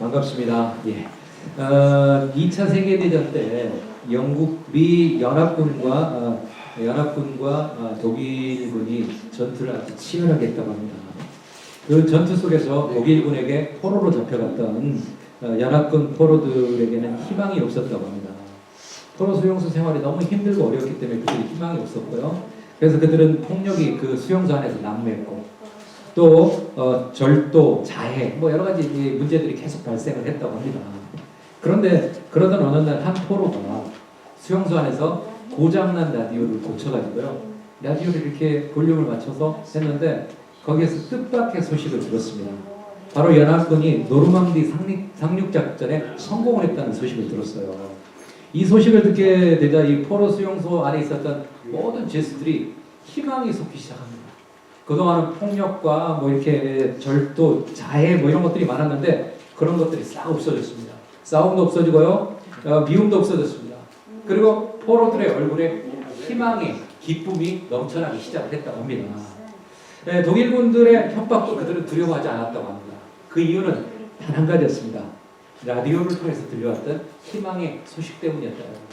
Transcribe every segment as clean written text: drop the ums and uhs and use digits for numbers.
반갑습니다. 예. 2차 세계대전 때 영국 미 연합군과 독일군이 전투를 아주 치열하게 했다고 합니다. 그 전투 속에서 독일군에게 포로로 잡혀갔던 연합군 포로들에게는 희망이 없었다고 합니다. 포로 수용소 생활이 너무 힘들고 어려웠기 때문에 그들이 희망이 없었고요. 그래서 그들은 폭력이 그 수용소 안에서 난무했고 또 절도, 자해 뭐 여러 가지 문제들이 계속 발생을 했다고 합니다. 그런데 그러던 어느 날 한 포로가 수용소 안에서 고장난 라디오를 고쳐가지고요. 라디오를 이렇게 볼륨을 맞춰서 했는데 거기에서 뜻밖의 소식을 들었습니다. 바로 연합군이 노르망디 상륙작전에 성공을 했다는 소식을 들었어요. 이 소식을 듣게 되자 이 포로 수용소 안에 있었던 모든 죄수들이 희망이 솟기 시작합니다. 그동안은 폭력과 뭐 이렇게 절도, 자해 뭐 이런 것들이 많았는데 그런 것들이 싹 없어졌습니다. 싸움도 없어지고요. 미움도 없어졌습니다. 그리고 포로들의 얼굴에 희망의 기쁨이 넘쳐나기 시작했다고 합니다. 독일군들의 협박도 그들은 두려워하지 않았다고 합니다. 그 이유는 단 한 가지였습니다. 라디오를 통해서 들려왔던 희망의 소식 때문이었다고 합니다.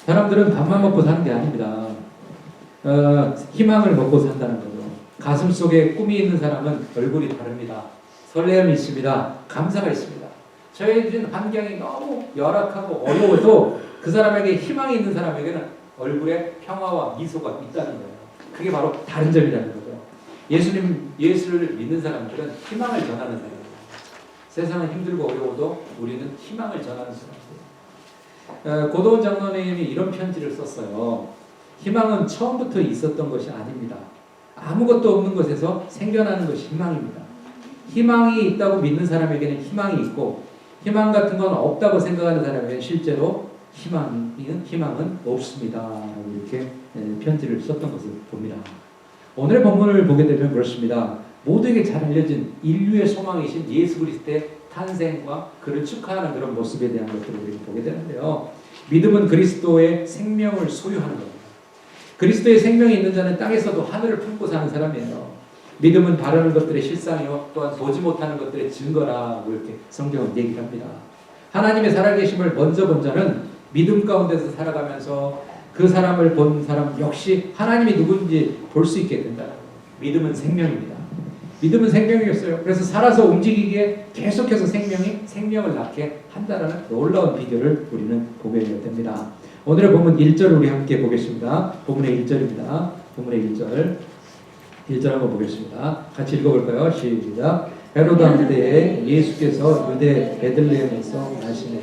사람들은 밥만 먹고 사는 게 아닙니다. 희망을 먹고 산다는 거죠. 가슴 속에 꿈이 있는 사람은 얼굴이 다릅니다. 설렘이 있습니다. 감사가 있습니다. 저희는 환경이 너무 열악하고 어려워도 그 사람에게 희망이 있는 사람에게는 얼굴에 평화와 미소가 있다는 거예요. 그게 바로 다른 점이라는 거죠. 예수를 믿는 사람들은 희망을 전하는 사람입니다. 세상은 힘들고 어려워도 우리는 희망을 전하는 사람입니다. 고도원 장로님이 이런 편지를 썼어요. 희망은 처음부터 있었던 것이 아닙니다. 아무것도 없는 것에서 생겨나는 것이 희망입니다. 희망이 있다고 믿는 사람에게는 희망이 있고 희망 같은 건 없다고 생각하는 사람에게는 실제로 희망은 없습니다. 이렇게 편지를 썼던 것을 봅니다. 오늘의 본문을 보게 되면 그렇습니다. 모두에게 잘 알려진 인류의 소망이신 예수 그리스도의 탄생과 그를 축하하는 그런 모습에 대한 것들을 우리가 보게 되는데요. 믿음은 그리스도의 생명을 소유하는 겁니다. 그리스도의 생명이 있는 자는 땅에서도 하늘을 품고 사는 사람이에요. 믿음은 바라는 것들의 실상이요 또한 보지 못하는 것들의 증거라고 이렇게 성경은 얘기를 합니다. 하나님의 살아계심을 먼저 본 자는 믿음 가운데서 살아가면서 그 사람을 본 사람 역시 하나님이 누군지 볼 수 있게 된다. 믿음은 생명입니다. 믿음은 생명이었어요. 그래서 살아서 움직이기에 계속해서 생명을 낳게 한다는 놀라운 비결을 우리는 보게 됩니다. 오늘의 본문 1절을 우리 함께 보겠습니다. 본문의 1절입니다. 본문의 1절 한번 보겠습니다. 같이 읽어볼까요? 시작. 헤로드 왕 때에 예수께서 유대 베들레헴에서 나시는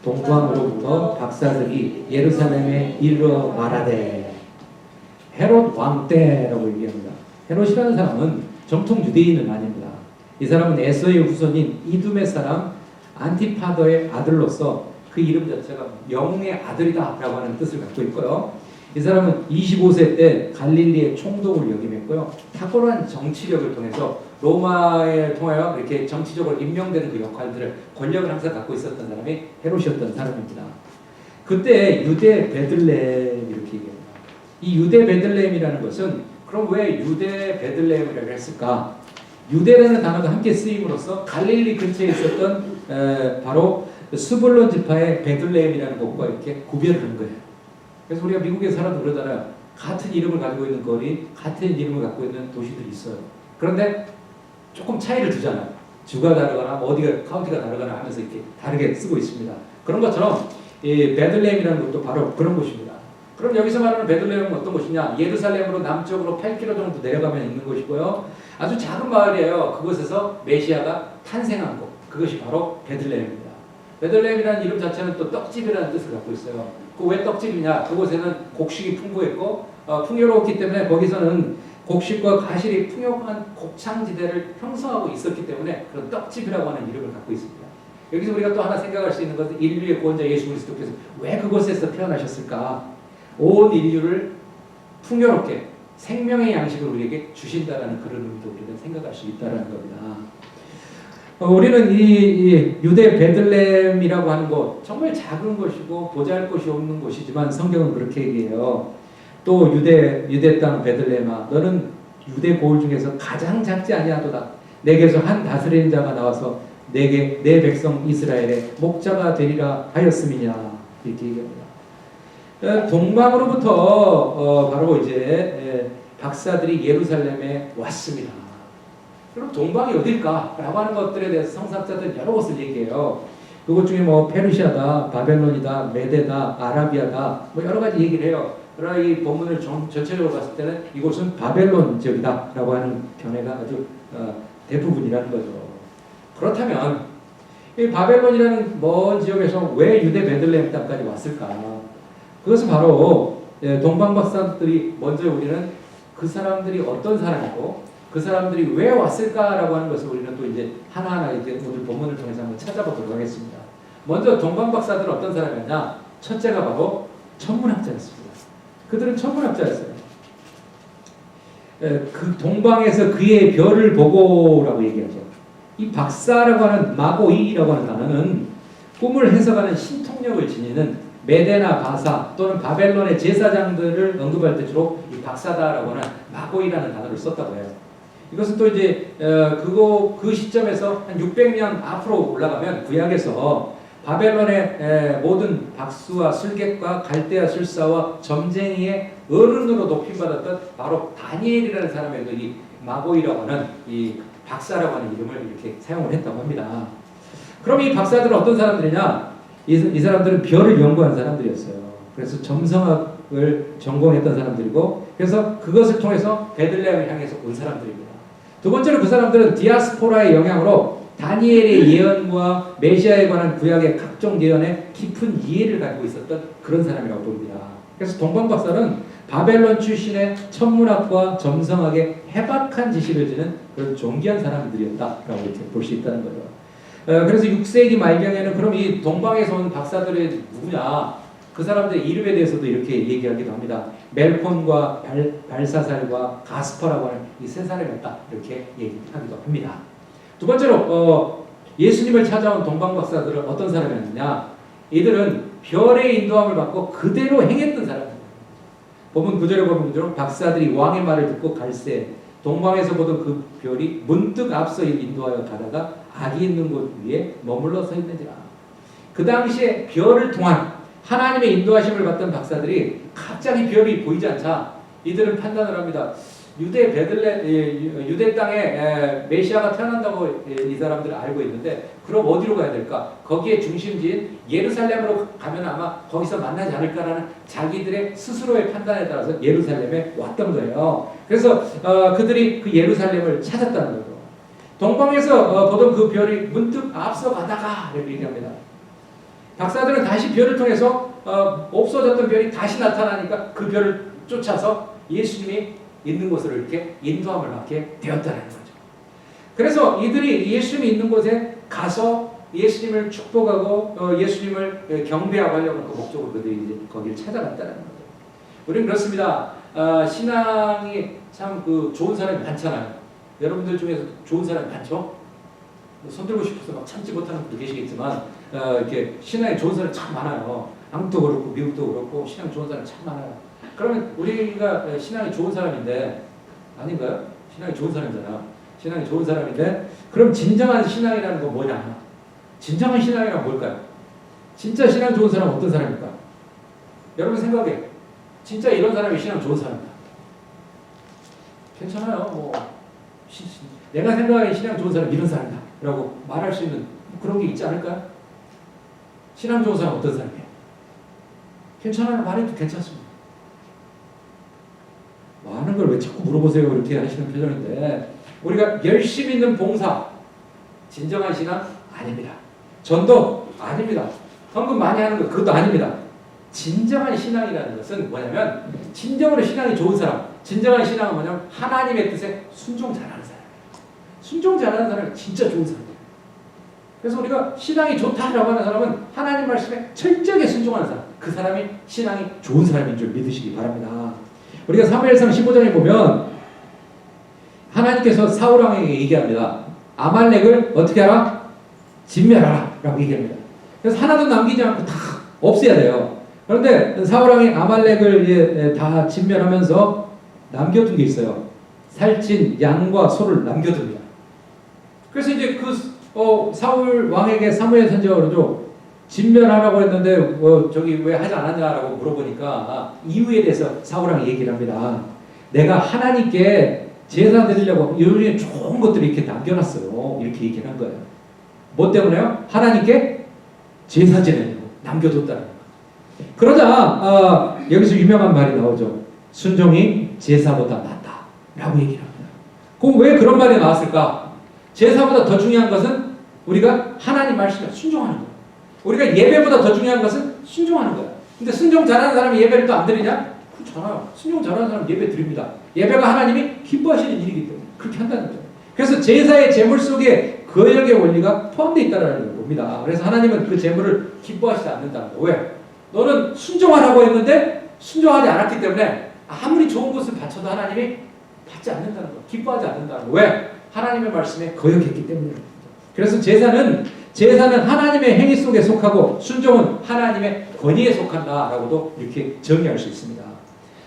동방으로부터 박사들이 예루살렘에 이르러 말하되. 헤롯 왕 때라고 얘기합니다. 헤롯이라는 사람은 정통 유대인은 아닙니다. 이 사람은 에서의 후손인 이두메 사람 안티파더의 아들로서 그 이름 자체가 영웅의 아들이다 라고 하는 뜻을 갖고 있고요. 이 사람은 25세 때 갈릴리의 총독을 역임했고요. 탁월한 정치력을 통해서 로마에 통하여 이렇게 정치적으로 임명되는 그 역할들을 권력을 항상 갖고 있었던 사람이 헤롯이었던 사람입니다. 그때 유대 베들레헴 이렇게 얘기합니다. 이 유대 베들레헴이라는 것은 그럼 왜 유대 베들레헴이라고 했을까? 유대라는 단어가 함께 쓰임으로써 갈릴리 근처에 있었던 바로 스불론 지파의 베들레헴이라는 곳과 이렇게 구별을 한 거예요. 그래서 우리가 미국에 살아도 그러잖아요. 같은 이름을 가지고 있는 거리, 같은 이름을 갖고 있는 도시들이 있어요. 그런데 조금 차이를 두잖아요. 주가 다르거나 어디가 카운티가 다르거나 하면서 이렇게 다르게 쓰고 있습니다. 그런 것처럼 이 베들레헴이라는 것도 바로 그런 곳입니다. 그럼 여기서 말하는 베들레헴은 어떤 곳이냐? 예루살렘으로 남쪽으로 8km 정도 내려가면 있는 곳이고요. 아주 작은 마을이에요. 그곳에서 메시아가 탄생한 곳. 그것이 바로 베들레헴입니다. 베들레헴이라는 이름 자체는 또 떡집이라는 뜻을 갖고 있어요. 그 왜 떡집이냐? 그곳에는 곡식이 풍부했고 풍요로웠기 때문에 거기서는 곡식과 가실이 풍요한 곡창지대를 형성하고 있었기 때문에 그런 떡집이라고 하는 이름을 갖고 있습니다. 여기서 우리가 또 하나 생각할 수 있는 것은 인류의 구원자 예수 그리스도께서 왜 그곳에서 태어나셨을까? 온 인류를 풍요롭게 생명의 양식을 우리에게 주신다라는 그런 의미도 우리가 생각할 수 있다는 겁니다. 우리는 이 유대 베들레헴이라고 하는 곳 정말 작은 곳이고 보잘것이 없는 곳이지만 성경은 그렇게 얘기해요. 또 유대 땅 베들레헴아 너는 유대 고을 중에서 가장 작지 아니하도다. 내게서 한 다스리는 자가 나와서 내게 내 백성 이스라엘의 목자가 되리라 하였음이냐 이렇게 얘기합니다. 동방으로부터 바로 이제 박사들이 예루살렘에 왔습니다. 그럼 동방이 어딜까라고 하는 것들에 대해서 성사학자들은 여러 곳을 얘기해요. 그것 중에 뭐 페르시아다, 바벨론이다, 메데다, 아라비아다 뭐 여러 가지 얘기를 해요. 그러나 이 본문을 전체적으로 봤을 때는 이곳은 바벨론 지역이다라고 하는 견해가 아주 대부분이라는 거죠. 그렇다면 이 바벨론이라는 먼 지역에서 왜 유대 베들레헴 땅까지 왔을까? 그것은 바로 동방 박사들이 먼저 우리는 그 사람들이 어떤 사람이고 그 사람들이 왜 왔을까라고 하는 것을 우리는 또 이제 하나하나 이제 오늘 본문을 통해서 한번 찾아보도록 하겠습니다. 먼저 동방 박사들은 어떤 사람이었냐? 첫째가 바로 천문학자였습니다. 그들은 천문학자였어요. 그 동방에서 그의 별을 보고라고 얘기하죠. 이 박사라고 하는 마고이라고 하는 단어는 꿈을 해석하는 신통력을 지니는 메데나 바사 또는 바벨론의 제사장들을 언급할 때 주로 이 박사다라고 하는 마고이라는 단어를 썼다고 해요. 이것은 또 이제 그 시점에서 한 600년 앞으로 올라가면 구약에서 바벨론의 모든 박수와 술객과 갈대아 술사와 점쟁이의 어른으로 높임받았던 바로 다니엘이라는 사람에도 이 마고이라고 하는 이 박사라고 하는 이름을 이렇게 사용을 했다고 합니다. 그럼 이 박사들은 어떤 사람들이냐? 이 사람들은 별을 연구한 사람들이었어요. 그래서 점성학을 전공했던 사람들이고, 그래서 그것을 통해서 베들레헴을 향해서 온 사람들입니다. 두 번째로 그 사람들은 디아스포라의 영향으로 다니엘의 예언과 메시아에 관한 구약의 각종 예언에 깊은 이해를 가지고 있었던 그런 사람이라고 봅니다. 그래서 동방박사는 바벨론 출신의 천문학과 점성학에 해박한 지식을 지닌 그런 존귀한 사람들이었다라고 이렇게 볼 수 있다는 거죠. 그래서 6세기 말경에는 그럼 이 동방에서 온 박사들이 누구냐? 그 사람들의 이름에 대해서도 이렇게 얘기하기도 합니다. 멜콘과 발사살과 가스퍼라고 하는 이 세 사람이었다 이렇게 얘기하기도 합니다. 두 번째로 예수님을 찾아온 동방 박사들은 어떤 사람이었느냐? 이들은 별의 인도함을 받고 그대로 행했던 사람입니다. 본문 9절에 보면 박사들이 왕의 말을 듣고 갈새 동방에서 보던 그 별이 문득 앞서 인도하여 가다가 악이 있는 곳 위에 머물러 서 있는지라. 그 당시에 별을 통한 하나님의 인도하심을 받던 박사들이 갑자기 별이 보이지 않자 이들은 판단을 합니다. 유대 땅에 메시아가 태어난다고 이 사람들은 알고 있는데 그럼 어디로 가야 될까? 거기에 중심지인 예루살렘으로 가면 아마 거기서 만나지 않을까라는 자기들의 스스로의 판단에 따라서 예루살렘에 왔던 거예요. 그래서 그들이 그 예루살렘을 찾았다는 거죠. 동방에서 보던 그 별이 문득 앞서 가다가 이렇게 얘기합니다. 박사들은 다시 별을 통해서 없어졌던 별이 다시 나타나니까 그 별을 쫓아서 예수님이 있는 곳으로 이렇게 인도함을 받게 되었다는 거죠. 그래서 이들이 예수님이 있는 곳에 가서 예수님을 축복하고 예수님을 경배하고 하려고 그 목적으로 그들이 이제 거기를 찾아갔다는 거죠. 우리는 그렇습니다. 신앙이 참 좋은 사람이 많잖아요. 여러분들 중에서 좋은 사람이 많죠? 손 들고 싶어서 막 참지 못하는 분도 계시겠지만 이렇게 신앙이 좋은 사람이 참 많아요. 한국도 그렇고 미국도 그렇고 신앙이 좋은 사람이 참 많아요. 그러면 우리가 신앙이 좋은 사람인데 아닌가요? 신앙이 좋은 사람이잖아. 신앙이 좋은 사람인데 그럼 진정한 신앙이라는 건 뭐냐? 진정한 신앙이란 뭘까요? 진짜 신앙 좋은 사람은 어떤 사람일까? 여러분 생각해. 진짜 이런 사람이 신앙 좋은 사람이다. 괜찮아요. 내가 생각하기에 신앙 좋은 사람 이런 사람이다 라고 말할 수 있는 그런 게 있지 않을까요? 신앙 좋은 사람 어떤 사람이에요? 괜찮아요. 말해도 괜찮습니다. 많은 걸 왜 자꾸 물어보세요 이렇게 하시는 표정인데 우리가 열심히 있는 봉사 진정한 신앙 아닙니다. 전도 아닙니다. 헌금 많이 하는 것 그것도 아닙니다. 진정한 신앙이라는 것은 뭐냐면 진정으로 신앙이 좋은 사람 진정한 신앙은 뭐냐면 하나님의 뜻에 순종 잘하는 사람 순종 잘하는 사람이 진짜 좋은 사람이에요. 그래서 우리가 신앙이 좋다라고 하는 사람은 하나님 말씀에 철저하게 순종하는 사람 그 사람이 신앙이 좋은 사람인 줄 믿으시기 바랍니다. 우리가 사무엘상 15장에 보면 하나님께서 사울 왕에게 얘기합니다. 아말렉을 어떻게 하라? 진멸하라 라고 얘기합니다. 그래서 하나도 남기지 않고 다 없애야 돼요. 그런데 사울 왕이 아말렉을 다 진멸하면서 남겨둔 게 있어요. 살찐 양과 소를 남겨둡니다. 그래서 이제 사울 왕에게 사무엘 선지자가 그러죠. 진멸하라고 했는데 저기 왜 하지 않았냐라고 물어보니까 이유에 대해서 사울왕이 얘기를 합니다. 내가 하나님께 제사 드리려고 요즘에 좋은 것들을 이렇게 남겨놨어요. 이렇게 얘기를 한 거예요. 뭐 때문에요? 하나님께 제사 지내려고 남겨뒀다는 거예요. 그러자 여기서 유명한 말이 나오죠. 순종이 제사보다 낫다 라고 얘기를 합니다. 그럼 왜 그런 말이 나왔을까? 제사보다 더 중요한 것은 우리가 하나님 말씀에 순종하는 거예요. 우리가 예배보다 더 중요한 것은 순종하는 거예요. 근데 순종 잘하는 사람이 예배를 또 안 드리냐? 그렇잖아요. 순종 잘하는 사람 예배 드립니다. 예배가 하나님이 기뻐하시는 일이기 때문에 그렇게 한다는 거예요. 그래서 제사의 제물 속에 거역의 원리가 포함되어 있다는 겁니다. 그래서 하나님은 그 제물을 기뻐하시지 않는다는 거예요. 왜? 너는 순종하라고 했는데 순종하지 않았기 때문에 아무리 좋은 것을 바쳐도 하나님이 받지 않는다는 거, 기뻐하지 않는다는 거. 왜? 하나님의 말씀에 거역했기 때문입니다. 그래서 제사는 하나님의 행위 속에 속하고 순종은 하나님의 권위에 속한다라고도 이렇게 정의할 수 있습니다.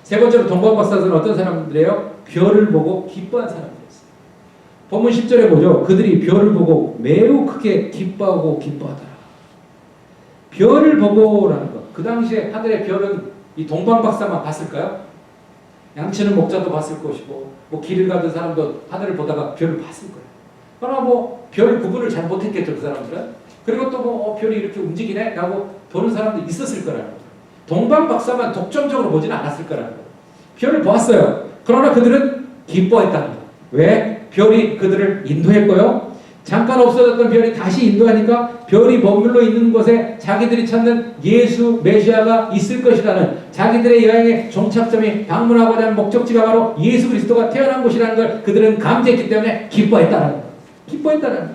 세 번째로 동방박사들은 어떤 사람들이에요? 별을 보고 기뻐한 사람들이었어요. 본문 10절에 보죠. 그들이 별을 보고 매우 크게 기뻐하고 기뻐하더라. 별을 보고라는 것. 그 당시에 하늘의 별은 이 동방박사만 봤을까요? 양치는 목자도 봤을 것이고 길을 가던 사람도 하늘을 보다가 별을 봤을 거예요. 그러나 별 구분을 잘 못했겠죠, 그 사람들은. 그리고 또 별이 이렇게 움직이네? 라고 보는 사람도 있었을 거라는 거예요. 동방박사만 독점적으로 보지는 않았을 거라는 거예요. 별을 보았어요. 그러나 그들은 기뻐했다는 거예요. 왜? 별이 그들을 인도했고요. 잠깐 없어졌던 별이 다시 인도하니까 별이 머물러 있는 곳에 자기들이 찾는 예수 메시아가 있을 것이라는, 자기들의 여행의 종착점이 방문하고자 하는 목적지가 바로 예수 그리스도가 태어난 곳이라는 걸 그들은 감지했기 때문에 기뻐했다는 거예요. 기뻐했다는 거예요.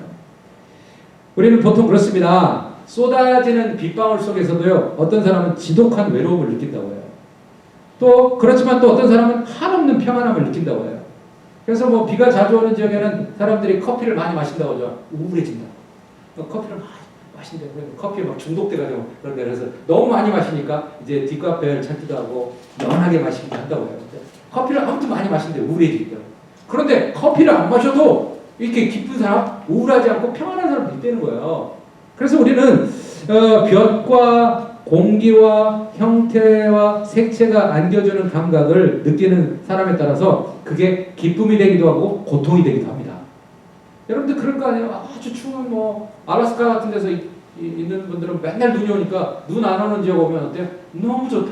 우리는 보통 그렇습니다. 쏟아지는 빗방울 속에서도요, 어떤 사람은 지독한 외로움을 느낀다고 해요. 또 그렇지만 또 어떤 사람은 한없는 평안함을 느낀다고 해요. 그래서 비가 자주 오는 지역에는 사람들이 커피를 많이 마신다고 하죠. 우울해진다. 커피를 많이 마신대요. 커피에 막 중독돼가지고 그런데 그래서 너무 많이 마시니까 이제 뒷카페를 찾기도 하고 연하게 마시기도 한다고 해요. 커피를 아무튼 많이 마신대요. 우울해지기 때문에. 그런데 커피를 안 마셔도 이렇게 기쁜 사람, 우울하지 않고 평안한 사람이 있다는 거예요. 그래서 우리는 볕과 공기와 형태와 색채가 안겨주는 감각을 느끼는 사람에 따라서 그게 기쁨이 되기도 하고 고통이 되기도 합니다. 여러분들 그럴 거 아니에요? 아주 추운 알래스카 같은 데서 있는 분들은 맨날 눈이 오니까 눈 안 오는 지역 오면 어때요? 너무 좋다.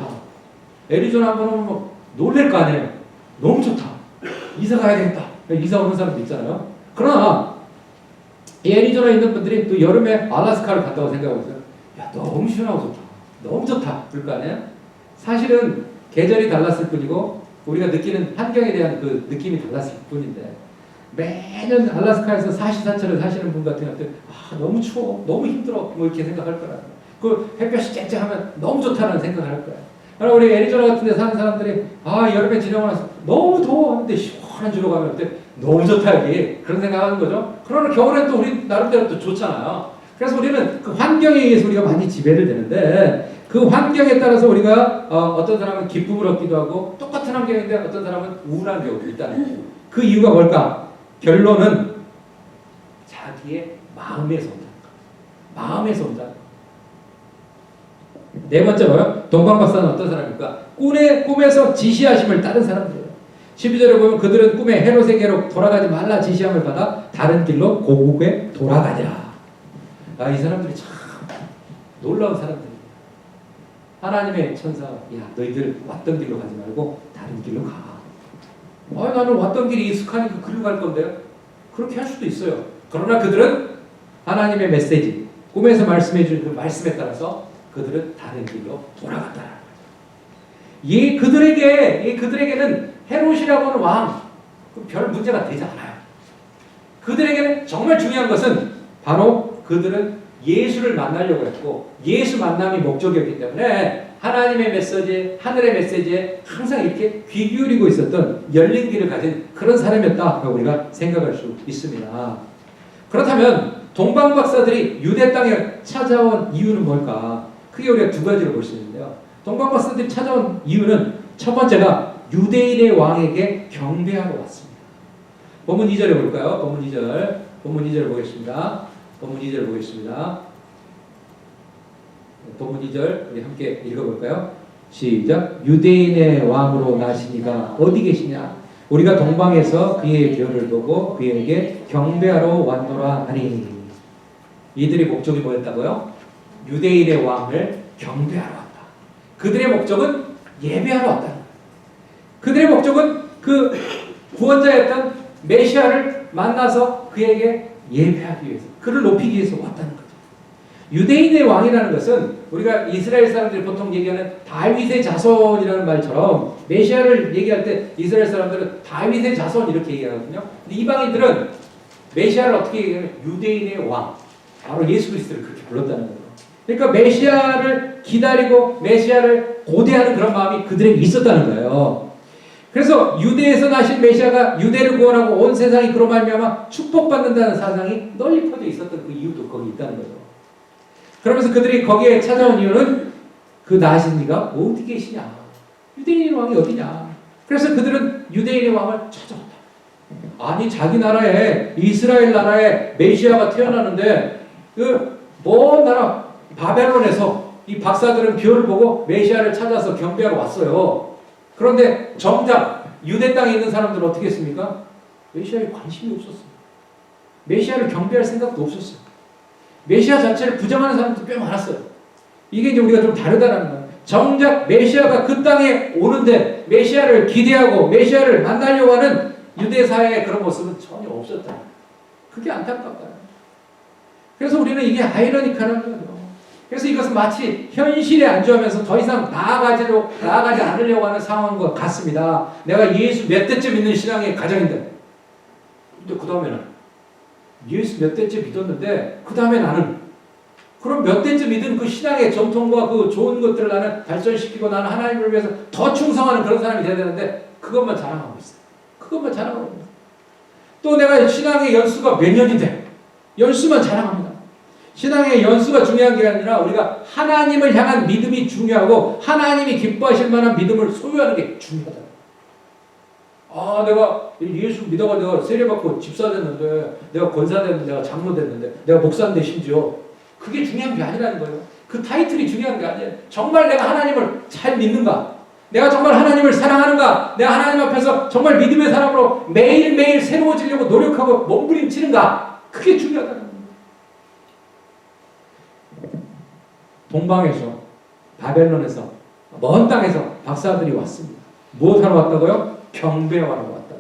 애리조나 한번 오면 놀랄 거 아니에요? 너무 좋다. 이사 가야 되겠다. 이사 오는 사람도 있잖아요. 그러나 이 애리조나에 있는 분들이 또 여름에 알래스카를 간다고 생각하고 있어요. 야, 너무 시원하고 좋다. 너무 좋다. 그럴 거 아니에요? 사실은 계절이 달랐을 뿐이고 우리가 느끼는 환경에 대한 그 느낌이 달랐을 뿐인데, 매년 알래스카에서 사시사철을 사시는 분 같은 경우는 너무 추워, 너무 힘들어 이렇게 생각할 거라는 거예요. 그 햇볕이 쨍쨍하면 너무 좋다는 생각을 할 거예요. 그러나 우리 애리조나 같은 데 사는 사람들이 여름에 지나고 나서 너무 더워 하는데 시원한 주로 가면 어때? 너무 좋다 여기. 그런 생각하는 거죠. 그러나 겨울엔 또 우리 나름대로 또 좋잖아요. 그래서 우리는 그 환경에 의해서 우리가 많이 지배를 되는데, 그 환경에 따라서 우리가 어떤 사람은 기쁨을 얻기도 하고 똑같은 환경인데 어떤 사람은 우울한 경우도 있다는 거예요. 그 이유가 뭘까? 결론은 자기의 마음에서 온다는 거예요. 마음에서 온다는 거예요. 네 번째로요, 동방박사는 어떤 사람입니까? 꿈에서 지시하심을 따른 사람들이에요. 12절에 보면 그들은 꿈에 헤롯에게로 돌아가지 말라 지시함을 받아 다른 길로 고국에 돌아가니라. 이 사람들이 참 놀라운 사람들이에요. 하나님의 천사가 너희들 왔던 길로 가지 말고 다른 길로 가. 나는 왔던 길이 익숙하니까 그리로 갈 건데요. 그렇게 할 수도 있어요. 그러나 그들은 하나님의 메시지, 꿈에서 말씀해 준 그 말씀에 따라서 그들은 다른 길로 돌아간다는 거예요. 그들에게는 헤롯이라고 하는 왕, 별 문제가 되지 않아요. 그들에게는 정말 중요한 것은 바로 그들은 예수를 만나려고 했고 예수 만남이 목적이었기 때문에 하나님의 메시지, 하늘의 메시지에 항상 이렇게 귀 기울이고 있었던 열린 귀를 가진 그런 사람이었다고 우리가 생각할 수 있습니다. 그렇다면 동방박사들이 유대 땅에 찾아온 이유는 뭘까? 크게 우리가 두 가지로 볼 수 있는데요. 동방박사들이 찾아온 이유는 첫 번째가 유대인의 왕에게 경배하러 왔습니다. 본문 2절에 볼까요? 본문 2절 보겠습니다. 본문 2절 보겠습니다. 본문 2절 우리 함께 읽어볼까요? 시작. 유대인의 왕으로 나시니가 어디 계시냐? 우리가 동방에서 그의 별을 보고 그에게 경배하러 왔노라 하니. 이들의 목적이 뭐였다고요? 유대인의 왕을 경배하러 왔다. 그들의 목적은 예배하러 왔다. 그들의 목적은 그 구원자였던 메시아를 만나서 그에게 예배하기 위해서, 그를 높이기 위해서 왔다는 거죠. 유대인의 왕이라는 것은 우리가 이스라엘 사람들이 보통 얘기하는 다윗의 자손이라는 말처럼, 메시아를 얘기할 때 이스라엘 사람들은 다윗의 자손 이렇게 얘기하거든요. 근데 이방인들은 메시아를 어떻게 얘기하냐면 유대인의 왕, 바로 예수 그리스도를 그렇게 불렀다는 거예요. 그러니까 메시아를 기다리고 메시아를 고대하는 그런 마음이 그들에게 있었다는 거예요. 그래서 유대에서 나신 메시아가 유대를 구원하고 온 세상이 그로 말미암아 축복받는다는 사상이 널리 퍼져 있었던 그 이유도 거기 있다는 거죠. 그러면서 그들이 거기에 찾아온 이유는 그 나신 이가 어디 계시냐? 유대인의 왕이 어디냐? 그래서 그들은 유대인의 왕을 찾아왔다. 아니 자기 나라에, 이스라엘 나라에 메시아가 태어나는데 그 먼 나라 바벨론에서 이 박사들은 별을 보고 메시아를 찾아서 경배하러 왔어요. 그런데 정작 유대 땅에 있는 사람들은 어떻게 했습니까? 메시아에 관심이 없었어요. 메시아를 경배할 생각도 없었어요. 메시아 자체를 부정하는 사람도 꽤 많았어요. 이게 이제 우리가 좀 다르다는 거예요. 정작 메시아가 그 땅에 오는데 메시아를 기대하고 메시아를 만나려고 하는 유대 사회의 그런 모습은 전혀 없었다. 그게 안타깝다. 그래서 우리는 이게 아이러니컬한 거죠. 그래서 이것은 마치 현실에 안주하면서 더 이상 나아가지 않으려고 하는 상황인 것 같습니다. 내가 예수 몇 대째 믿는 신앙의 가정인데, 근데 그 다음에는 예수 몇 대째 믿었는데 그 다음에 나는, 그럼 몇 대째 믿은 그 신앙의 전통과 그 좋은 것들을 나는 발전시키고 나는 하나님을 위해서 더 충성하는 그런 사람이 돼야 되는데 그것만 자랑하고 있어요. 그것만 자랑하고 있어요. 또 내가 신앙의 연수가 몇 년인데 연수만 자랑합니다. 신앙의 연수가 중요한 게 아니라 우리가 하나님을 향한 믿음이 중요하고 하나님이 기뻐하실 만한 믿음을 소유하는 게 중요하다. 아, 내가 예수 믿어가 내가 세례받고 집사 됐는데, 내가 권사 됐는데, 내가 장로 됐는데, 내가 목사인데 심지어 그게 중요한 게 아니라는 거예요. 그 타이틀이 중요한 게 아니에요. 정말 내가 하나님을 잘 믿는가? 내가 정말 하나님을 사랑하는가? 내가 하나님 앞에서 정말 믿음의 사람으로 매일매일 새로워지려고 노력하고 몸부림치는가? 그게 중요하다는 거예요. 동방에서, 바벨론에서, 먼 땅에서 박사들이 왔습니다. 무엇하러 왔다고요? 경배하러 왔다.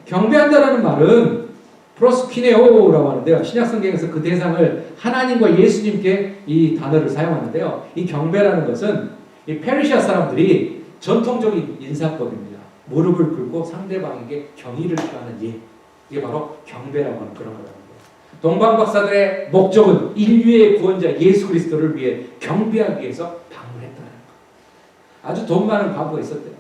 경배한다라는 말은 프로스키네오라고 하는데요. 신약성경에서 그 대상을 하나님과 예수님께 이 단어를 사용하는데요. 이 경배라는 것은 이 페르시아 사람들이 전통적인 인사법입니다. 무릎을 꿇고 상대방에게 경의를 표하는 예. 이게 바로 경배라고 하는 그런 거라는 거예요. 동방 박사들의 목적은 인류의 구원자 예수 그리스도를 위해 경배하기 위해서 방문했다는 거예요. 아주 돈 많은 과부가 있었대요.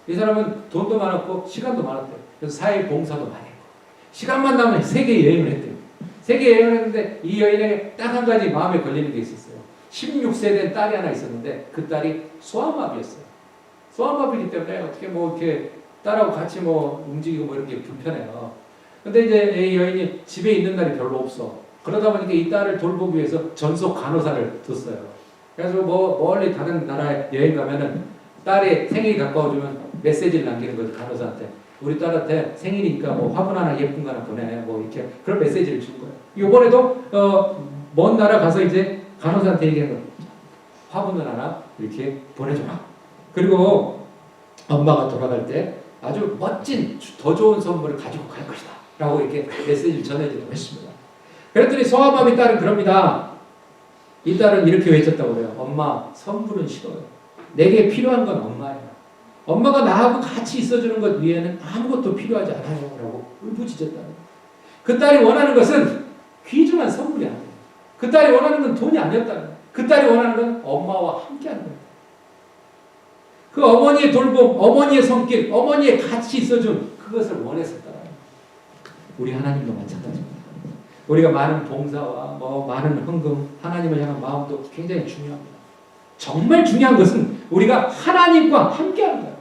이 사람은 돈도 많았고 시간도 많았대요. 그래서 사회 봉사도 많이 했고 시간만 나면 세계 여행을 했대요. 세계 여행을 했는데 이 여인에게 딱 한 가지 마음에 걸리는 게 있었어요. 16세 된 딸이 하나 있었는데 그 딸이 소아마비였어요. 소아마비이기 때문에 어떻게 뭐 이렇게 딸하고 같이 뭐 움직이고 뭐 이런 게 불편해요. 근데 이제 이 여인이 집에 있는 날이 별로 없어. 그러다 보니까 이 딸을 돌보기 위해서 전속 간호사를 뒀어요. 그래서 뭐 멀리 다른 나라에 여행 가면은 딸의 생일이 가까워지면 메시지를 남기는 거죠, 간호사한테. 우리 딸한테 생일이니까 뭐 화분 하나 예쁜 거 하나 보내. 뭐 이렇게 그런 메시지를 준 거예요. 요번에도 먼 나라 가서 이제 간호사한테 얘기한 거예요. 화분을 하나 이렇게 보내줘라. 그리고 엄마가 돌아갈 때 아주 멋진 더 좋은 선물을 가지고 갈 것이다. 라고 이렇게 메시지를 전해주기도 했습니다. 그랬더니 소아마비 딸은 그럽니다. 이 딸은 이렇게 외쳤다고 그래요. 엄마, 선물은 싫어요. 내게 필요한 건 엄마예요. 엄마가 나하고 같이 있어주는 것 외에는 아무것도 필요하지 않아요. 라고 울부짖었다는 거예요. 그 딸이 원하는 것은 귀중한 선물이 아니에요. 그 딸이 원하는 건 돈이 아니었다는 거예요. 그 딸이 원하는 건 엄마와 함께하는 거예요. 그 어머니의 돌봄, 어머니의 손길, 어머니의 같이 있어준 그것을 원했었다는 거예요. 우리 하나님도 마찬가지입니다. 우리가 많은 봉사와 뭐 많은 헌금, 하나님을 향한 마음도 굉장히 중요합니다. 정말 중요한 것은 우리가 하나님과 함께하는 거예요.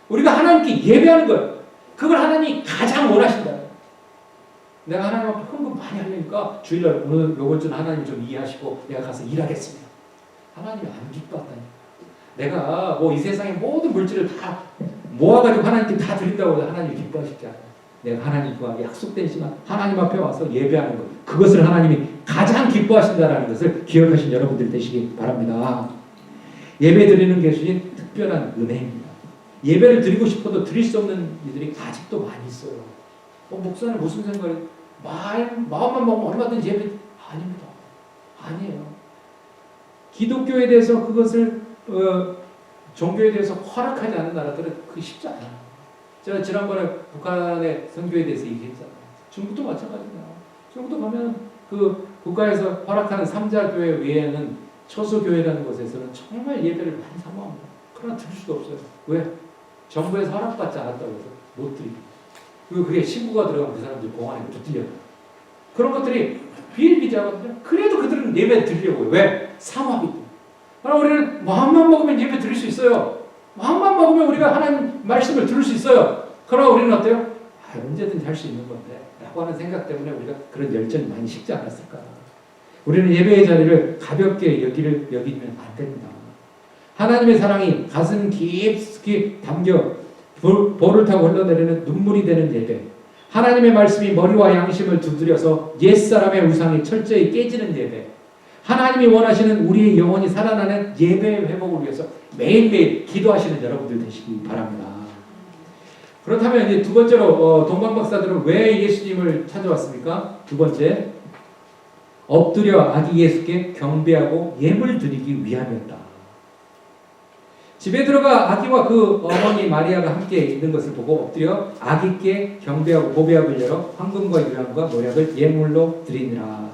우리가 하나님께 예배하는 거예요. 그걸 하나님이 가장 원하신다. 내가 하나님 앞에 헌금 많이 하려니까 주일날 오늘 요번 주는 하나님 좀 이해하시고 내가 가서 일하겠습니다. 하나님이 안 기뻐한다니까. 내가 뭐 이 세상의 모든 물질을 다 모아가지고 하나님께 다 드린다고 해서 하나님이 기뻐하시지 않아요. 내가 하나님과 약속된 시간 하나님 앞에 와서 예배하는 것, 그것을 하나님이 가장 기뻐하신다라는 것을 기억하신 여러분들 되시기 바랍니다. 예배 드리는 게 주신 특별한 은혜입니다. 예배를 드리고 싶어도 드릴 수 없는 이들이 아직도 많이 있어요. 목사님 무슨 생각이 마음만 먹으면 얼마든지 예배 아닙니다. 아니에요. 기독교에 대해서 그것을 종교에 대해서 허락하지 않는 나라들은 그게 쉽지 않아요. 제가 지난번에 북한의 선교에 대해서 얘기했잖아요. 중국도 마찬가지입니다. 중국도 가면 그 국가에서 허락하는 3자 교회 외에는 처소 교회라는 곳에서는 정말 예배를 많이 사모합니다. 그러나 드릴 수도 없어요. 왜? 정부에서 허락받지 않았다고 해서 못 드리고. 그리고 그게 신고가 들어가면 그 사람들이 공안에 붙들려요. 그런 것들이 비일비재하거든요. 그래도 그들은 예배 드리려고 해요. 왜? 사모하기 때문에. 그러나 우리는 마음만 먹으면 예배 드릴 수 있어요. 마음만 먹으면 우리가 하나님 말씀을 들을 수 있어요. 그러나 우리는 어때요? 언제든지 할 수 있는 건데 라고 하는 생각 때문에 우리가 그런 열정이 많이 식지 않았을까. 우리는 예배의 자리를 가볍게 여기면 안 됩니다. 하나님의 사랑이 가슴 깊숙이 담겨 볼을 타고 흘러내리는 눈물이 되는 예배, 하나님의 말씀이 머리와 양심을 두드려서 옛사람의 우상이 철저히 깨지는 예배, 하나님이 원하시는 우리의 영혼이 살아나는 예배의 회복을 위해서 매일매일 기도하시는 여러분들 되시기 바랍니다. 그렇다면 이제 두 번째로 동방 박사들은 왜 예수님을 찾아왔습니까? 두 번째, 엎드려 아기 예수께 경배하고 예물 드리기 위함이었다. 집에 들어가 아기와 그 어머니 마리아가 함께 있는 것을 보고 엎드려 아기께 경배하고 고백을 열어 황금과 유향과 모략을 예물로 드리니라.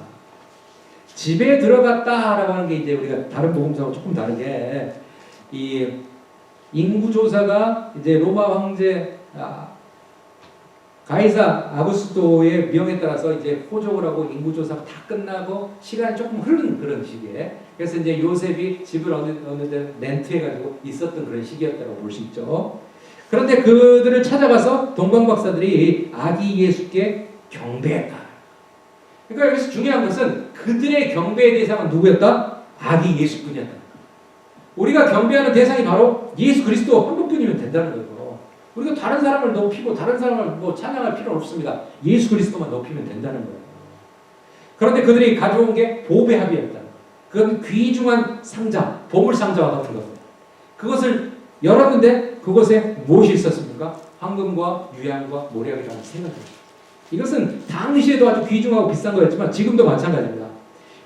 집에 들어갔다라고 하는 게 이제 우리가 다른 복음서하고 조금 다르게 이 인구조사가 이제 로마 황제 가이사 아구스토의 명에 따라서 이제 호적을 하고 인구조사가 다 끝나고 시간이 조금 흐른 그런 시기에, 그래서 이제 요셉이 집을 어느 데 렌트해가지고 있었던 그런 시기였다고 볼 수 있죠. 그런데 그들을 찾아가서 동방박사들이 아기 예수께 경배했다. 그러니까 여기서 중요한 것은 그들의 경배의 대상은 누구였다? 아기 예수뿐이었다. 우리가 경배하는 대상이 바로 예수 그리스도 한 분뿐이면 된다는 거예요. 우리가 다른 사람을 높이고 다른 사람을 뭐 찬양할 필요는 없습니다. 예수 그리스도만 높이면 된다는 거예요. 그런데 그들이 가져온 게 보배 합이었다. 그건 귀중한 상자, 보물 상자와 같은 겁니다. 그것을 열었는데 그것에 무엇이 있었습니까? 황금과 유향과 모략이라는 세 가지. 이것은 당시에도 아주 귀중하고 비싼 거였지만 지금도 마찬가지입니다.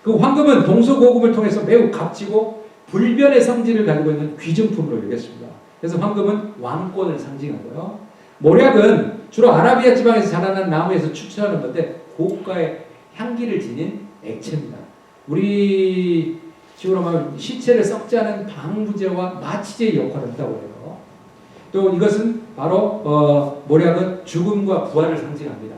그 황금은 동서고금을 통해서 매우 값지고 불변의 성질을 가지고 있는 귀중품으로 여겼습니다. 그래서 황금은 왕권을 상징하고요. 모략은 주로 아라비아 지방에서 자라는 나무에서 추출하는 건데 고가의 향기를 지닌 액체입니다. 우리 식으로 말하면 시체를 썩지 않은 방부제와 마취제의 역할을 한다고 해요. 또 이것은 바로 모략은 죽음과 부활을 상징합니다.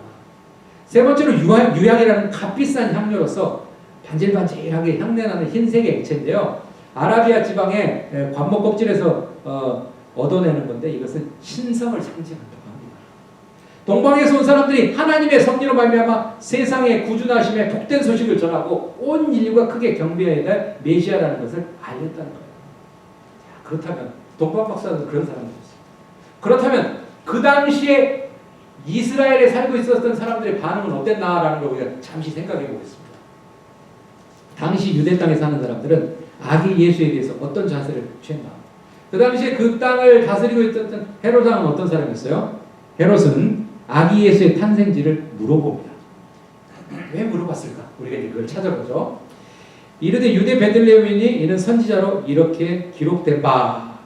세 번째로 유향이라는 값비싼 향료로서 반질반질하게 향내나는 흰색의 액체인데요. 아라비아 지방의 관목 껍질에서 얻어내는 건데 이것은 신성을 상징한다고 합니다. 동방에서 온 사람들이 하나님의 섭리로 말미암아 세상의 구주나심의 복된 소식을 전하고 온 인류가 크게 경배해야 될 메시아라는 것을 알렸다는 거예요. 자, 그렇다면 동방 박사는 그런 사람들이었어요. 그렇다면 그 당시에 이스라엘에 살고 있었던 사람들의 반응은 어땠나라는 걸 우리가 잠시 생각해 보겠습니다. 당시 유대 땅에 사는 사람들은 아기 예수에 대해서 어떤 자세를 취했나? 그 당시에 그 땅을 다스리고 있었던 헤롯 왕은 어떤 사람이었어요? 헤롯은 아기 예수의 탄생지를 물어봅니다. 왜 물어봤을까? 우리가 이제 그걸 찾아보죠. 이르되 유대 베들레헴이니 이는 선지자로 이렇게 기록된 바.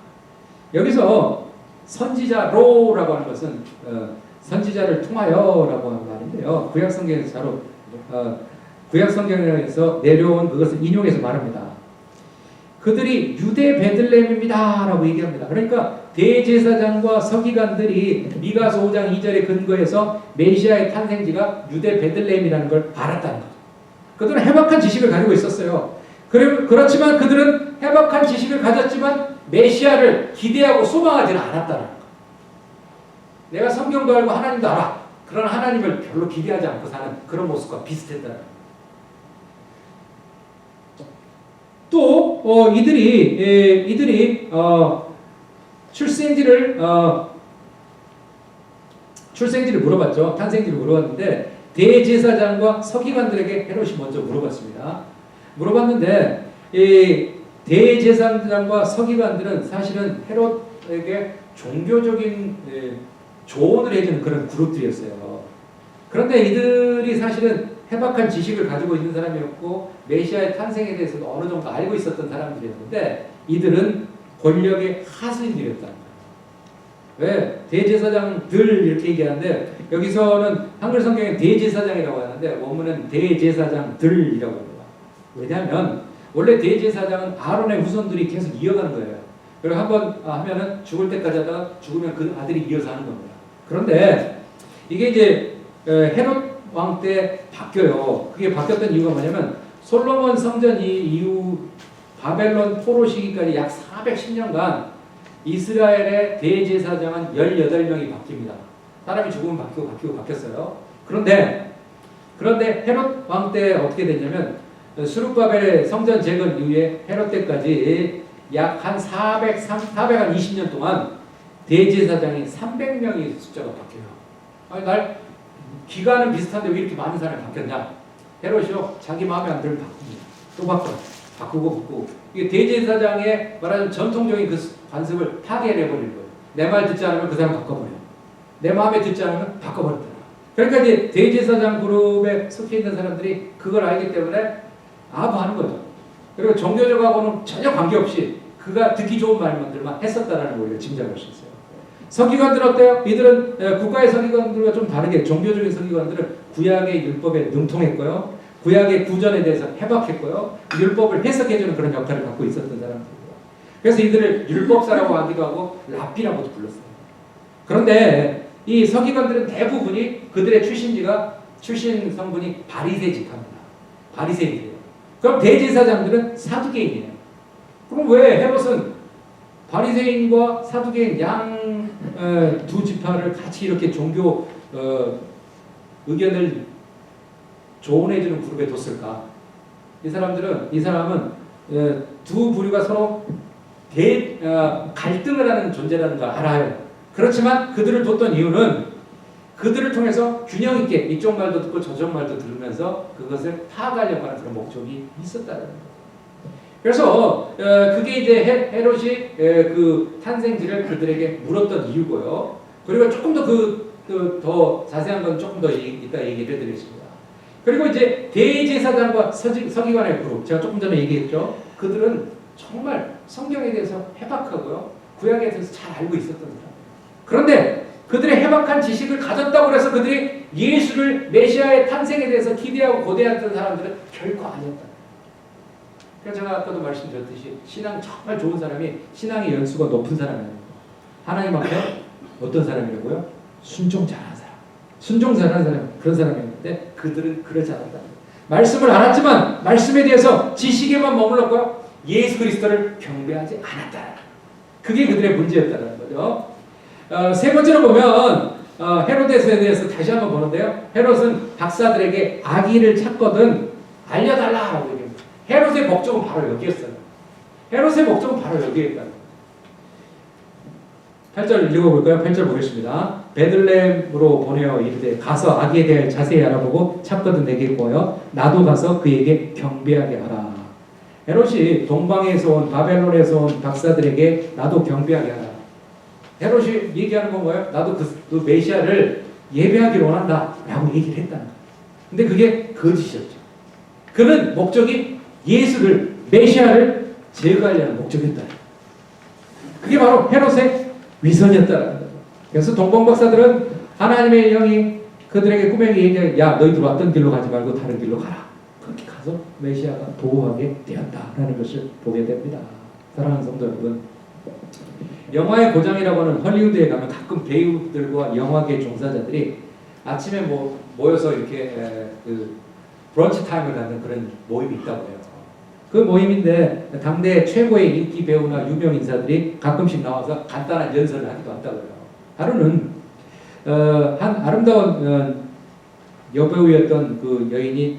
여기서 선지자로라고 하는 것은 선지자를 통하여라고 하는 말인데요. 구약 성경에서 구약 성경에서 내려온 그것을 인용해서 말합니다. 그들이 유대 베들레헴입니다 라고 얘기합니다. 그러니까 대제사장과 서기관들이 미가서 5장 2절에 근거해서 메시아의 탄생지가 유대 베들레헴이라는 걸 알았다는 거죠. 그들은 해박한 지식을 가지고 있었어요. 그렇지만 그들은 해박한 지식을 가졌지만 메시아를 기대하고 소망하지는 않았다는 거예요. 내가 성경도 알고 하나님도 알아. 그런 하나님을 별로 기대하지 않고 사는 그런 모습과 비슷했다는 거예요. 또 이들이 출생지를 물어봤죠. 탄생지를 물어봤는데 대제사장과 서기관들에게 헤롯이 먼저 물어봤습니다. 물어봤는데 이 대제사장과 서기관들은 사실은 헤롯에게 종교적인 조언을 해주는 그런 그룹들이었어요. 그런데 이들이 사실은 해박한 지식을 가지고 있는 사람이었고 메시아의 탄생에 대해서도 어느 정도 알고 있었던 사람들이었는데 이들은 권력의 하수인들이었다는 거예요. 왜? 대제사장들 이렇게 얘기하는데 여기서는 한글 성경에 대제사장이라고 하는데 원문은 대제사장들이라고 합니다. 왜냐하면 원래 대제사장은 아론의 후손들이 계속 이어가는 거예요. 그리고 한번 하면은 죽을 때까지 하다가 죽으면 그 아들이 이어서 하는 겁니다. 그런데 이게 이제 헤롯 왕 때 바뀌어요. 그게 바뀌었던 이유가 뭐냐면 솔로몬 성전 이후 바벨론 포로 시기까지 약 410년간 이스라엘의 대제사장은 18명이 바뀝니다. 사람이 죽으면 바뀌고 바뀌었어요. 그런데 헤롯 왕 때 어떻게 됐냐면 스룹바벨의 성전 재건 이후에 헤롯 때까지 약 한 420년 동안 대제사장이 300명의 숫자가 바뀌어요. 아니, 기간은 비슷한데 왜 이렇게 많은 사람이 바뀌었냐? 헤롯이요, 자기 마음에 안 들면 바꿉니다. 또 바꾸고. 이게 대제사장의 말하자면 전통적인 그 관습을 파괴해버리는 거예요. 내 말 듣지 않으면 그 사람 바꿔버려. 내 마음에 듣지 않으면 바꿔버렸더라. 그러니까 이제 대제사장 그룹에 속해 있는 사람들이 그걸 알기 때문에 아부하는 거죠. 그리고 종교적하고는 전혀 관계없이 그가 듣기 좋은 말만들만 했었다라는 걸 우리가 짐작할 수 있어요. 서기관들 어때요? 이들은 국가의 서기관들과 좀 다르게 종교적인 서기관들은 구약의 율법에 능통했고요. 구약의 구전에 대해서 해박했고요. 율법을 해석해주는 그런 역할을 갖고 있었던 사람들이에요. 그래서 이들을 율법사라고 하기도 하고 랍비라고도 불렀어요. 그런데 이 서기관들은 대부분이 그들의 출신 성분이 바리새 지파입니다. 바리새인이에요. 그럼 대제사장들은 사두개인이에요. 그럼 왜 헤롯은 바리새인과 사두개인 양 두 지파를 같이 이렇게 종교 의견을 조언해주는 그룹에 뒀을까? 이 사람은 두 부류가 서로 갈등을 하는 존재라는 걸 알아요. 그렇지만 그들을 뒀던 이유는 그들을 통해서 균형 있게 이쪽 말도 듣고 저쪽 말도 들으면서 그것을 파악하려고 하는 그런 목적이 있었다는 거예요. 그래서 그게 이제 헤롯이 그 탄생지를 그들에게 물었던 이유고요. 그리고 조금 더 더 자세한 건 조금 더 이따 얘기를 해드리겠습니다. 그리고 이제 대제사장과 서기관의 그룹, 제가 조금 전에 얘기했죠. 그들은 정말 성경에 대해서 해박하고요. 구약에 대해서 잘 알고 있었던 사람. 그런데 그들의 해박한 지식을 가졌다고 해서 그들이 예수를 메시아의 탄생에 대해서 기대하고 고대했던 사람들은 결코 아니었다. 그래서 제가 아까도 말씀드렸듯이 신앙 정말 좋은 사람이 신앙의 연수가 높은 사람이에요. 하나님 앞에 어떤 사람이라고요? 순종 잘하는 사람. 순종 잘하는 사람, 그런 사람이었는데 그들은 그러지 않았다. 말씀을 알았지만 말씀에 대해서 지식에만 머물렀고요. 예수 그리스도를 경배하지 않았다. 그게 그들의 문제였다는 거죠. 세 번째로 보면 헤로데스에 대해서 다시 한번 보는데요. 헤롯은 박사들에게 아기를 찾거든 알려달라라고 얘기합니다. 헤롯의 목적은 바로 여기였어요. 헤롯의 목적은 바로 여기였다는 8절 읽어볼까요? 8절 보겠습니다. 베들레헴으로 보내어 이르되 가서 아기에 대해 자세히 알아보고 찾거든 내게 보여 나도 가서 그에게 경배하게 하라. 헤롯이 동방에서 온 바벨론에서 온 박사들에게 나도 경배하게 하라. 헤롯이 얘기하는 건 뭐예요? 나도 그 메시아를 예배하기를 원한다 라고 얘기를 했다는 거예요. 근데 그게 거짓이었죠. 그는 목적이 예수를, 메시아를 제거하려는 목적이었다. 그게 바로 헤롯의 위선이었다는 거예요. 그래서 동방 박사들은 하나님의 영이 그들에게 꿈에게 얘기해, 야 너희들 왔던 길로 가지 말고 다른 길로 가라. 그렇게 가서 메시아가 보호하게 되었다라는 것을 보게 됩니다. 사랑하는 성도 여러분, 영화의 고장이라고 하는 헐리우드에 가면 가끔 배우들과 영화계 종사자들이 아침에 모여서 이렇게 그 브런치 타임을 갖는 그런 모임이 있다고 해요. 그 모임인데 당대 최고의 인기 배우나 유명 인사들이 가끔씩 나와서 간단한 연설을 하기도 한다고 해요. 하루는 한 아름다운 여배우였던 그 여인이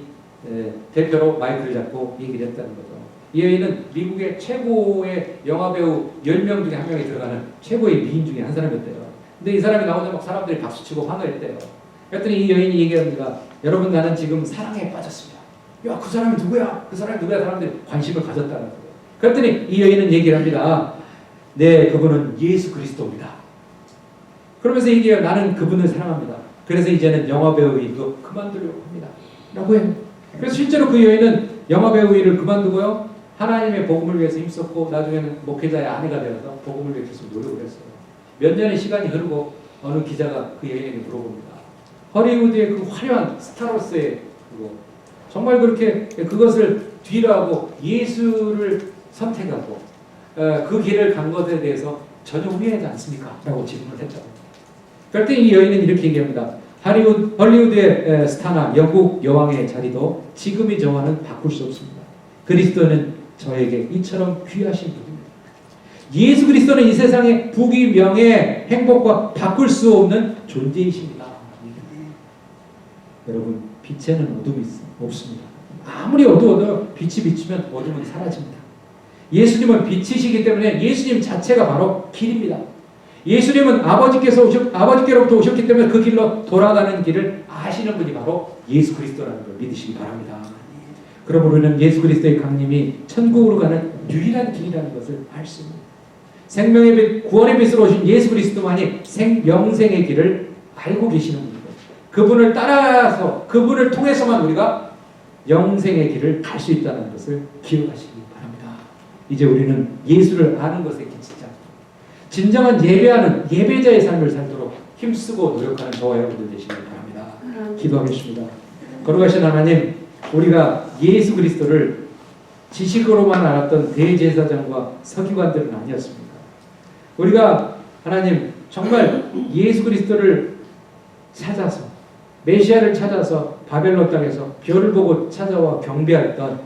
대표로 마이크를 잡고 얘기를 했다는 거죠. 이 여인은 미국의 최고의 영화배우 10명 중에 한 명이 들어가는 최고의 미인 중에 한 사람이었대요. 근데 이 사람이 나오자 막 사람들이 박수치고 환호했대요. 그랬더니 이 여인이 얘기합니다. 여러분, 나는 지금 사랑에 빠졌습니다. 야, 그 사람이 누구야? 그 사람이 누구야? 사람들이 관심을 가졌다는 거예요. 그랬더니 이 여인은 얘기를 합니다. 네, 그분은 예수 그리스도입니다. 그러면서 얘기해요. 나는 그분을 사랑합니다. 그래서 이제는 영화배우 일도 그만두려고 합니다. 라고 해요. 그래서 실제로 그 여인은 영화배우 일을 그만두고요. 하나님의 복음을 위해서 힘썼고 나중에는 목회자의 아내가 되어서 복음을 위해 계속 노력을 했어요. 몇 년의 시간이 흐르고 어느 기자가 그 여인에게 물어봅니다. 허리우드의 그 화려한 스타로서의 그거, 정말 그렇게 그것을 뒤로하고 예수를 선택하고 그 길을 간 것에 대해서 전혀 후회하지 않습니까? 라고 질문을 했죠. 그랬더니 이 여인은 이렇게 얘기합니다. 헐리우드의 스타나 영국 여왕의 자리도 지금의 저와는 바꿀 수 없습니다. 그리스도는 저에게 이처럼 귀하신 분입니다. 예수 그리스도는 이 세상의 부귀, 명예, 행복과 바꿀 수 없는 존재이십니다. 여러분, 빛에는 어둠이 없습니다. 아무리 어두워도 빛이 비추면 어둠은 사라집니다. 예수님은 빛이시기 때문에 예수님 자체가 바로 길입니다. 예수님은 아버지께로부터 오셨기 때문에 그 길로 돌아가는 길을 아시는 분이 바로 예수 그리스도라는 걸 믿으시기 바랍니다. 그러므로 우리는 예수 그리스도의 강림이 천국으로 가는 유일한 길이라는 것을 알 수 있습니다. 생명의 빛, 구원의 빛으로 오신 예수 그리스도만이 영생의 길을 알고 계시는 분이고 그분을 따라서 그분을 통해서만 우리가 영생의 길을 갈 수 있다는 것을 기억하시기 바랍니다. 이제 우리는 예수를 아는 것에 그치지 않고 진정한 예배하는 예배자의 삶을 살도록 힘쓰고 노력하는 저와 여러분들 되시길 바랍니다. 기도하겠습니다. 거룩하신 하나님, 우리가 예수 그리스도를 지식으로만 알았던 대제사장과 서기관들은 아니었습니다. 우리가 하나님 정말 예수 그리스도를 찾아서 메시아를 찾아서 바벨론 땅에서 별을 보고 찾아와 경배했던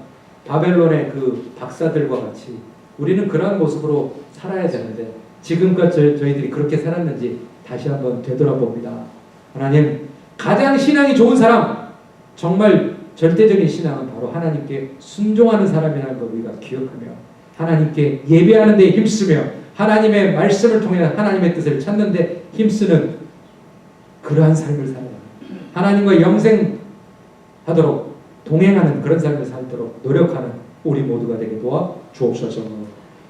바벨론의 그 박사들과 같이 우리는 그러한 모습으로 살아야 되는데 지금껏 저희들이 그렇게 살았는지 다시 한번 되돌아봅니다. 하나님, 가장 신앙이 좋은 사람, 정말 절대적인 신앙은 바로 하나님께 순종하는 사람이라는 걸 우리가 기억하며 하나님께 예배하는 데 힘쓰며 하나님의 말씀을 통해 하나님의 뜻을 찾는 데 힘쓰는 그러한 삶을 살아야 하나님과 영생하도록 동행하는 그런 삶을 살도록 노력하는 우리 모두가 되게 도와 주옵소서.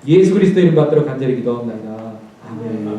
예수 그리스도 이름 받들어 간절히 기도합니다. 아멘.